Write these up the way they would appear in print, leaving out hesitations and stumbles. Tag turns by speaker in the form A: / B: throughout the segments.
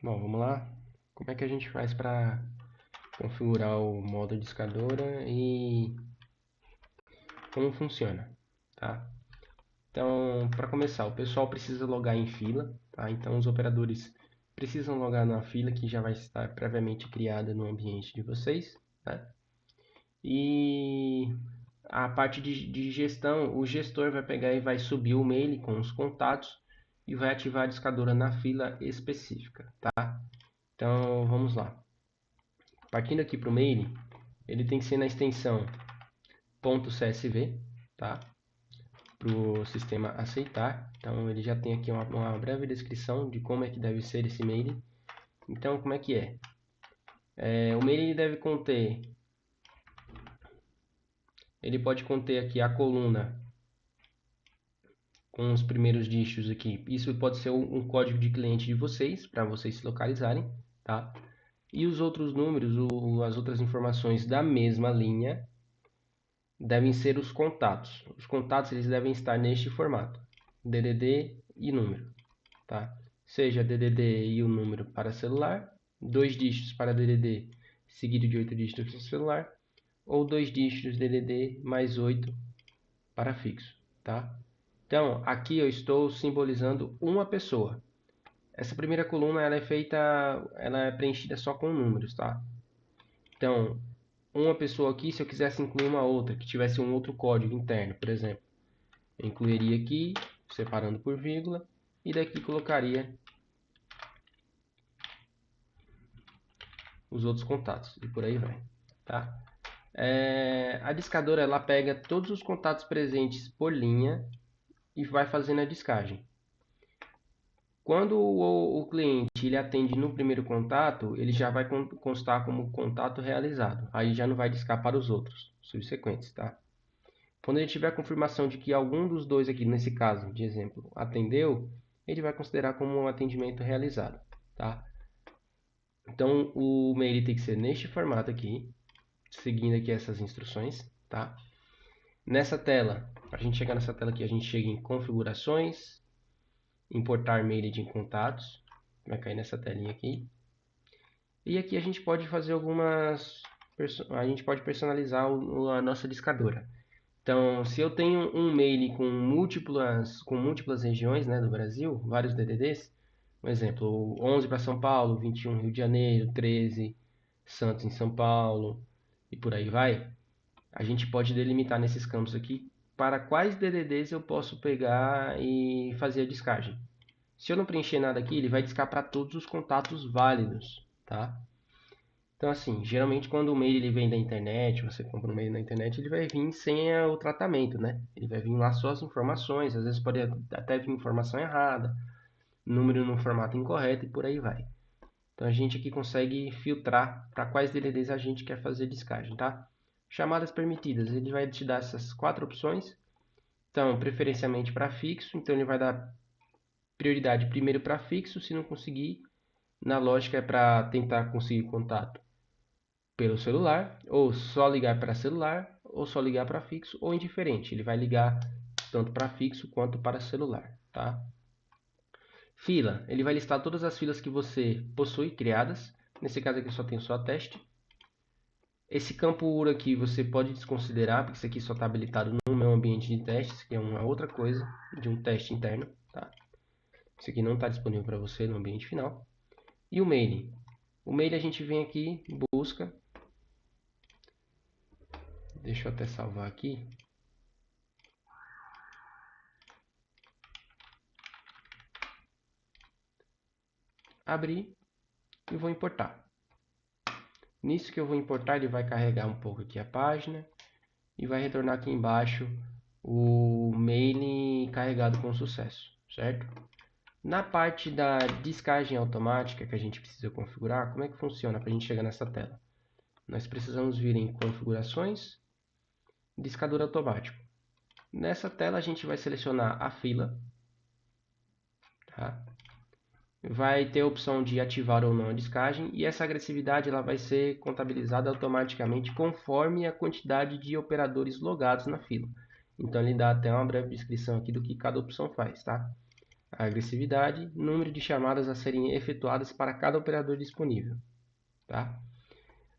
A: Bom, vamos lá. Como é que a gente faz para configurar o modo discadora e como funciona, tá? Então, para começar, o pessoal precisa logar em fila, tá? Então, os operadores precisam logar na fila que já vai estar previamente criada no ambiente de vocês, né? E a parte de gestão, o gestor vai pegar e vai subir o mail com os contatos e vai ativar a discadora na fila específica, tá? Então, vamos lá. Partindo aqui para o mail, ele tem que ser na extensão .csv, tá? Para o sistema aceitar. Então ele já tem aqui uma breve descrição de como é que deve ser esse mail. Então como é que é? O mail deve conter, ele pode conter aqui a coluna com os primeiros dígitos aqui. Isso pode ser um código de cliente de vocês, para vocês se localizarem, tá? E os outros números, as outras informações da mesma linha, devem ser os contatos. Os contatos eles devem estar neste formato: DDD e número, tá? Seja DDD e o número para celular, 2 dígitos para DDD seguido de 8 dígitos para celular, ou 2 dígitos DDD mais 8 para fixo, tá? Então, aqui eu estou simbolizando uma pessoa. Essa primeira coluna ela é preenchida só com números, tá? Então, uma pessoa aqui, se eu quisesse incluir uma outra, que tivesse um outro código interno, por exemplo, eu incluiria aqui, separando por vírgula, e daqui colocaria os outros contatos, e por aí vai, tá? A discadora, ela pega todos os contatos presentes por linha e vai fazendo a discagem. Quando o cliente ele atende no primeiro contato, ele já vai constar como contato realizado. Aí já não vai discar para os outros subsequentes, tá? Quando ele tiver a confirmação de que algum dos dois aqui, nesse caso de exemplo, atendeu, ele vai considerar como um atendimento realizado, tá? Então o mail tem que ser neste formato aqui, seguindo aqui essas instruções, tá? Nessa tela, para a gente chegar nessa tela aqui, a gente chega em configurações, importar mail de contatos, vai cair nessa telinha aqui. E aqui a gente pode fazer a gente pode personalizar a nossa discadora. Então, se eu tenho um mail com múltiplas regiões, né, do Brasil, vários DDDs, por exemplo, 11 para São Paulo, 21 Rio de Janeiro, 13 Santos em São Paulo e por aí vai, a gente pode delimitar nesses campos aqui para quais DDDs eu posso pegar e fazer a descagem. Se eu não preencher nada aqui, ele vai discar para todos os contatos válidos, tá? Então, assim, geralmente quando o mail ele vem da internet, você compra um mail na internet, ele vai vir sem o tratamento, né? Ele vai vir lá só as informações, às vezes pode até vir informação errada, número no formato incorreto e por aí vai. Então a gente aqui consegue filtrar para quais DDDs a gente quer fazer descagem, tá? Chamadas permitidas, ele vai te dar essas 4 opções. Então, preferencialmente para fixo, então ele vai dar prioridade primeiro para fixo, se não conseguir, na lógica é para tentar conseguir contato pelo celular, ou só ligar para celular, ou só ligar para fixo, ou indiferente. Ele vai ligar tanto para fixo quanto para celular, tá? Fila, ele vai listar todas as filas que você possui criadas. Nesse caso aqui só tem só teste. Esse campo URA aqui você pode desconsiderar, porque isso aqui só está habilitado no meu ambiente de testes, que é uma outra coisa de um teste interno, tá? Isso aqui não está disponível para você no ambiente final. E o mail. O mail a gente vem aqui, busca. Deixa eu até salvar aqui. Abrir e vou importar. Nisso que eu vou importar, ele vai carregar um pouco aqui a página e vai retornar aqui embaixo o mail carregado com sucesso, certo? Na parte da descagem automática que a gente precisa configurar, como é que funciona para a gente chegar nessa tela? Nós precisamos vir em configurações, discador automático. Nessa tela a gente vai selecionar a fila, tá? Vai ter a opção de ativar ou não a descagem e essa agressividade ela vai ser contabilizada automaticamente conforme a quantidade de operadores logados na fila. Então ele dá até uma breve descrição aqui do que cada opção faz, tá? a agressividade, número de chamadas a serem efetuadas para cada operador disponível. Tá?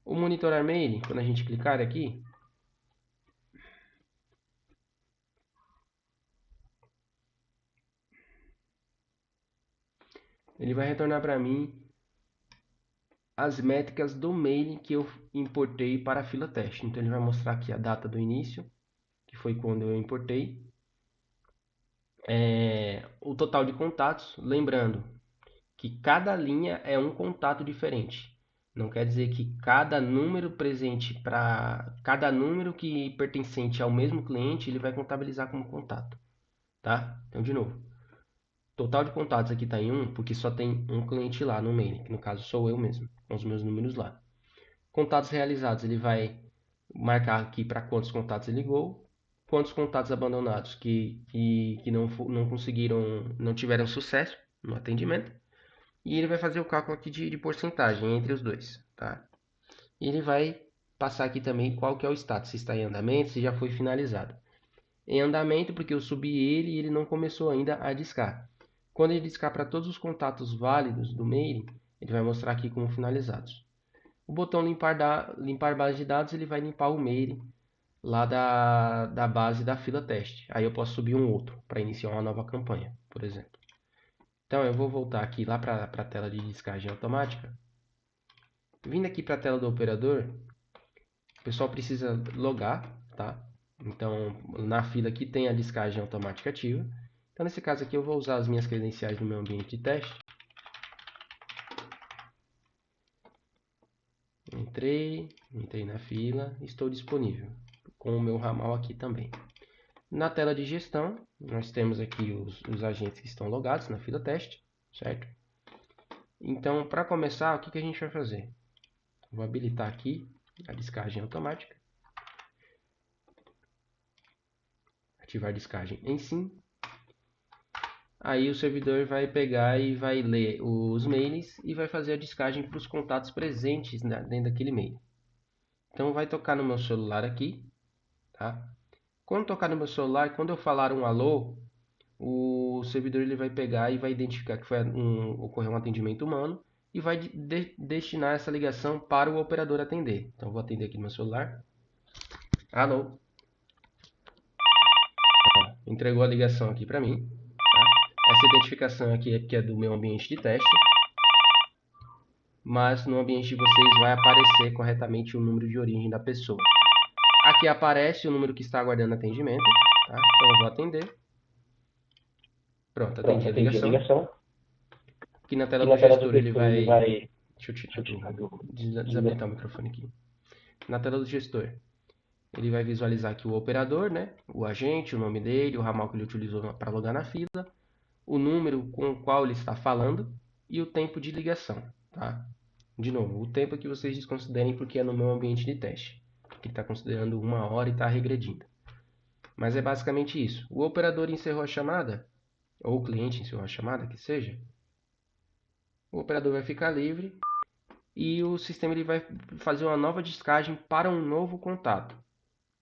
A: O monitorar mail, quando a gente clicar aqui, ele vai retornar para mim as métricas do mail que eu importei para a fila teste. Então ele vai mostrar aqui a data do início, que foi quando eu importei, o total de contatos, lembrando que cada linha é um contato diferente. Não quer dizer que cada número presente para cada número que pertencente ao mesmo cliente, ele vai contabilizar como contato, tá? Então, de novo, total de contatos aqui está em 1, porque só tem um cliente lá no mail, que no caso sou eu mesmo, com os meus números lá. Contatos realizados, ele vai marcar aqui para quantos contatos ele ligou, quantos contatos abandonados que não conseguiram, não tiveram sucesso no atendimento, e ele vai fazer o cálculo aqui de porcentagem entre os dois, tá? E ele vai passar aqui também qual que é o status, se está em andamento, se já foi finalizado. Em andamento, porque eu subi ele e ele não começou ainda a discar. Quando ele discar para todos os contatos válidos do mail, ele vai mostrar aqui como finalizados. O botão limpar base de dados, ele vai limpar o mail lá da base da fila teste. Aí eu posso subir um outro para iniciar uma nova campanha, por exemplo. Então eu vou voltar aqui lá para a tela de descagem automática. Vindo aqui para a tela do operador, o pessoal precisa logar, tá? Então na fila aqui tem a descagem automática ativa. Então nesse caso aqui eu vou usar as minhas credenciais no meu ambiente de teste. Entrei na fila, estou disponível com o meu ramal aqui também. Na tela de gestão, nós temos aqui os agentes que estão logados na fila teste, certo? Então, para começar, o que a gente vai fazer? Vou habilitar aqui a descagem automática. Ativar a descagem em sim. Aí o servidor vai pegar e vai ler os mails e vai fazer a descagem para os contatos presentes dentro daquele mail. Então, vai tocar no meu celular aqui, tá? Quando tocar no meu celular, quando eu falar um alô, o servidor ele vai pegar e vai identificar que ocorreu um atendimento humano e vai destinar essa ligação para o operador atender. Então, vou atender aqui no meu celular. Alô? Ó, entregou a ligação aqui para mim. Tá? Essa identificação aqui é porque é do meu ambiente de teste. Mas no ambiente de vocês vai aparecer corretamente o número de origem da pessoa. Aqui aparece o número que está aguardando atendimento. Tá? Então, eu vou atender. Pronto, atendi a ligação. Aqui na tela do gestor ele vai... Deixa eu desabilitar o microfone aqui. Na tela do gestor, ele vai visualizar aqui o operador, né? O agente, o nome dele, o ramal que ele utilizou para logar na fila, o número com o qual ele está falando e o tempo de ligação, tá? De novo, o tempo que vocês desconsiderem porque é no meu ambiente de teste, que está considerando 1 hora e está regredindo. Mas é basicamente isso. O operador encerrou a chamada, ou o cliente encerrou a chamada, que seja, o operador vai ficar livre e o sistema ele vai fazer uma nova descagem para um novo contato,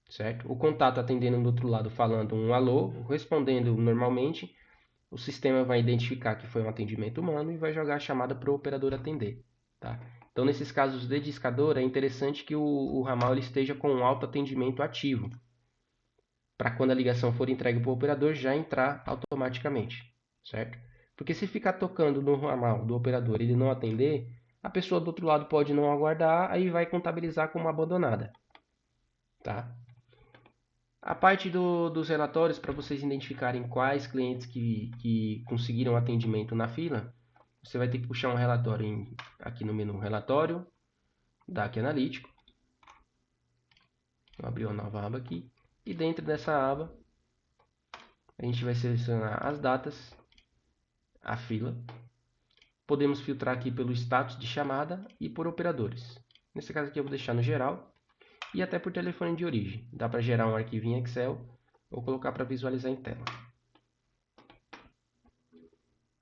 A: certo? O contato atendendo do outro lado falando um alô, respondendo normalmente, o sistema vai identificar que foi um atendimento humano e vai jogar a chamada para o operador atender, tá? Então, nesses casos de discador, é interessante que o ramal ele esteja com um autoatendimento ativo, para quando a ligação for entregue para o operador já entrar automaticamente, certo? Porque se ficar tocando no ramal do operador e ele não atender, a pessoa do outro lado pode não aguardar, aí vai contabilizar como abandonada, tá? A parte dos relatórios, para vocês identificarem quais clientes que conseguiram atendimento na fila, você vai ter que puxar um relatório aqui no menu Relatório, DAC Analítico. Vou abrir uma nova aba aqui. E dentro dessa aba, a gente vai selecionar as datas, a fila. Podemos filtrar aqui pelo status de chamada e por operadores. Nesse caso aqui eu vou deixar no geral e até por telefone de origem. Dá para gerar um arquivo em Excel ou colocar para visualizar em tela.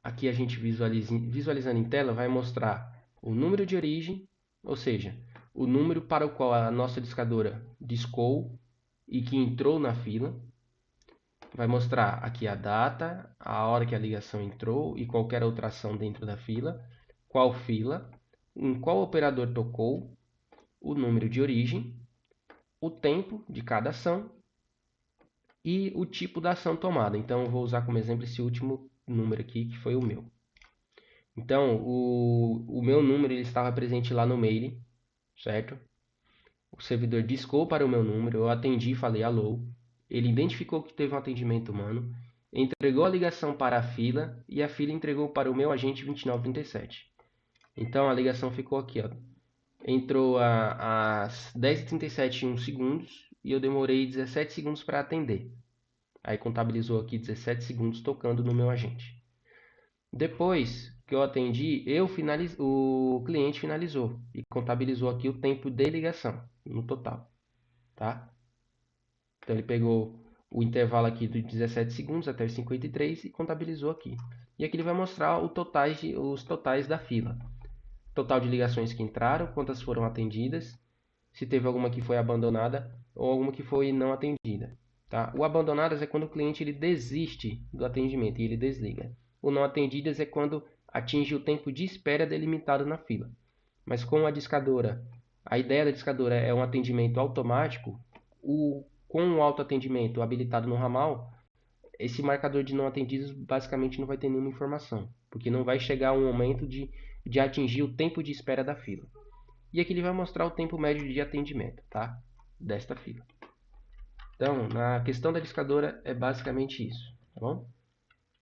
A: Aqui a gente visualizando em tela vai mostrar o número de origem, ou seja, o número para o qual a nossa discadora discou e que entrou na fila. vai mostrar aqui a data, a hora que a ligação entrou e qualquer outra ação dentro da fila, qual fila, em qual operador tocou, o número de origem, o tempo de cada ação e o tipo da ação tomada. Então, eu vou usar como exemplo esse último número aqui, que foi o meu. Então, o meu número ele estava presente lá no mail, certo? O servidor discou para o meu número, eu atendi e falei alô. Ele identificou que teve um atendimento humano, entregou a ligação para a fila e a fila entregou para o meu agente 2937. Então, a ligação ficou aqui, ó. Entrou às 10h37 e 1 segundos e eu demorei 17 segundos para atender. Aí contabilizou aqui 17 segundos tocando no meu agente. Depois que eu atendi, o cliente finalizou e contabilizou aqui o tempo de ligação no total, tá? Então ele pegou o intervalo aqui de 17 segundos até os 53 e contabilizou aqui. E aqui ele vai mostrar os totais da fila. Total de ligações que entraram, quantas foram atendidas, se teve alguma que foi abandonada ou alguma que foi não atendida. Tá? O abandonadas é quando o cliente ele desiste do atendimento e ele desliga. O não atendidas é quando atinge o tempo de espera delimitado na fila. Mas com a discadora, a ideia da discadora é um atendimento automático, com o autoatendimento habilitado no ramal, esse marcador de não atendidos basicamente não vai ter nenhuma informação, porque não vai chegar um momento de atingir o tempo de espera da fila. E aqui ele vai mostrar o tempo médio de atendimento, tá? Desta fila. Então, na questão da discadora é basicamente isso, tá bom?